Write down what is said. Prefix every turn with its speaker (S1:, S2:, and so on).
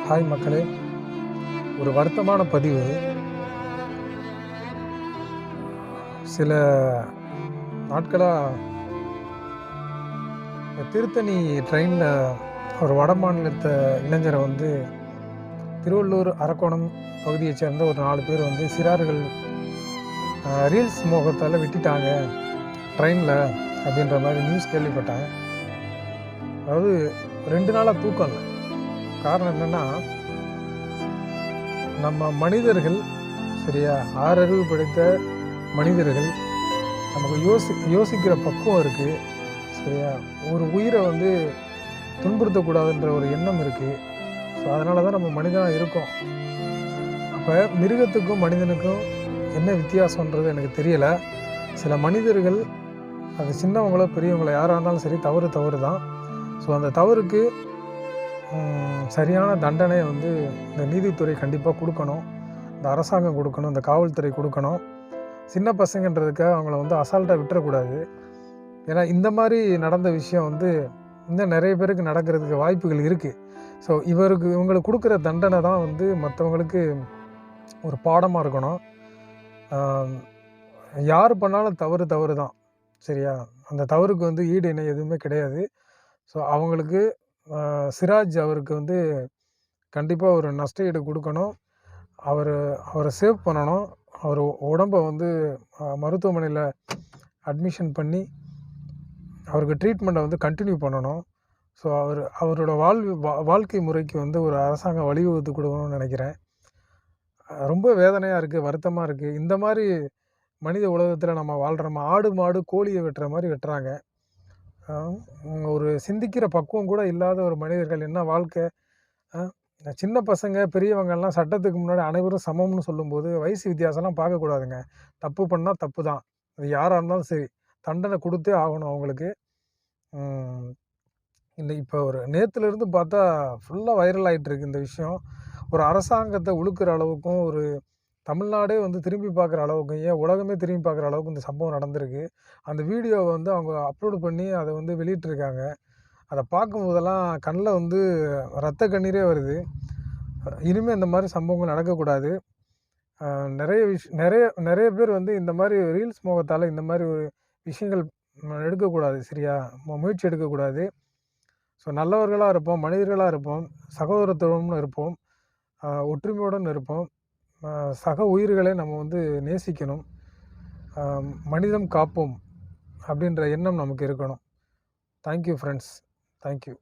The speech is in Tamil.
S1: ஹாய் மக்களே, ஒரு வருத்தமான பதிவு. சில நாட்களாக திருத்தணி ட்ரெயினில் ஒரு வட மாநிலத்த இளைஞரை திருவள்ளூர் அரக்கோணம் பகுதியை சேர்ந்த ஒரு 4 பேர் சிறார்கள் ரீல்ஸ் மோகத்தால் விட்டுட்டாங்க ட்ரெயினில் அப்படின்ற மாதிரி நியூஸ் கேள்விப்பட்டேன். அதாவது 2 நாளாக தூக்கம் இல்லை. காரணம் என்னென்னா, நம்ம மனிதர்கள் சரியா, ஆறறிவு படைத்த மனிதர்கள், நமக்கு யோசிக்கிற பக்குவம் இருக்குது சரியா. ஒரு உயிரை துன்புறுத்தக்கூடாதுன்ற ஒரு எண்ணம் இருக்குது. ஸோ அதனால தான் நம்ம மனிதனாக இருக்கோம். அப்போ மிருகத்துக்கும் மனிதனுக்கும் என்ன வித்தியாசன்றது எனக்கு தெரியலை. சில மனிதர்கள், அது சின்னவங்களோ பெரியவங்களோ யாராக இருந்தாலும் சரி, தவறு தான். ஸோ அந்த தவறுக்கு சரியான தண்டனை இந்த நீதித்துறை கண்டிப்பாக கொடுக்கணும், இந்த அரசாங்கம் கொடுக்கணும், இந்த காவல்துறை கொடுக்கணும். சின்ன பசங்கன்றதுக்காக அவங்கள அசால்ட்டாக விட்டுறக்கூடாது. ஏன்னா இந்த மாதிரி நடந்த விஷயம் இன்னும் நிறைய பேருக்கு நடக்கிறதுக்கு வாய்ப்புகள் இருக்குது. ஸோ இவங்களுக்கு கொடுக்குற தண்டனை தான் மற்றவங்களுக்கு ஒரு பாடமாக இருக்கணும். யார் பண்ணாலும் தவறு தான் சரியா. அந்த தவறுக்கு ஈடு இணை எதுவுமே கிடையாது. ஸோ அவங்களுக்கு சிராஜ் அவருக்கு கண்டிப்பாக ஒரு நஷ்ட ஈடு கொடுக்கணும். அவரை சேவ் பண்ணணும். அவர் உடம்பை மருத்துவமனையில் அட்மிஷன் பண்ணி அவருக்கு ட்ரீட்மெண்ட்டை கண்டினியூ பண்ணணும். ஸோ அவரோட வாழ்க்கை முறைக்கு ஒரு அரசாங்கம் வழிவகுத்து கொடுக்கணும்னு நினைக்கிறேன். ரொம்ப வேதனையாக இருக்குது, வருத்தமாக இருக்குது. இந்த மாதிரி மனித உலகத்தில் நம்ம வாழ்கிறோமா? ஆடு மாடு கோழியை வெட்டுற மாதிரி வெட்டுறாங்க. ஒரு சிந்திக்கிற பக்குவம் கூட இல்லாத ஒரு மனிதர்கள் என்ன வாழ்க்கை? சின்ன பசங்க பெரியவங்கள்லாம் சட்டத்துக்கு முன்னாடி அனைவரும் சமம்னு சொல்லும்போது வயசு வித்தியாசம்லாம் பார்க்கக்கூடாதுங்க. தப்பு பண்ணால் தப்பு தான். அது யாராக இருந்தாலும் சரி, தண்டனை கொடுத்தே ஆகணும் அவங்களுக்கு. இப்போ ஒரு நேற்றுலேருந்து பார்த்தா ஃபுல்லாக வைரல் ஆகிட்டுருக்கு இந்த விஷயம். ஒரு அரசாங்கத்தை உழுக்கிற அளவுக்கும், ஒரு தமிழ்நாடே திரும்பி பார்க்குற அளவுக்கும், ஏன் உலகமே திரும்பி பார்க்குற அளவுக்கு இந்த சம்பவம் நடந்திருக்கு. அந்த வீடியோவை அவங்க அப்லோடு பண்ணி அதை வெளியிட்டிருக்காங்க. அதை பார்க்கும்போதெல்லாம் கண்ணில் ரத்த கண்ணீரே வருது. இனிமேல் இந்த மாதிரி சம்பவங்கள் நடக்கக்கூடாது. நிறைய பேர் இந்த மாதிரி ரீல்ஸ் மோகத்தால் இந்த மாதிரி ஒரு விஷயங்கள் எடுக்கக்கூடாது சரியா. முயற்சி எடுக்கக்கூடாது. ஸோ நல்லவர்களாக இருப்போம், மனிதர்களாக இருப்போம், சகோதரத்துவம்னு இருப்போம், ஒற்றுமையுடன் இருப்போம். சக உயிர்களை நம்ம நேசிக்கணும். மனிதம் காப்போம் அப்படின்ற எண்ணம் நமக்கு இருக்கணும். Thank you friends. தேங்க்யூ.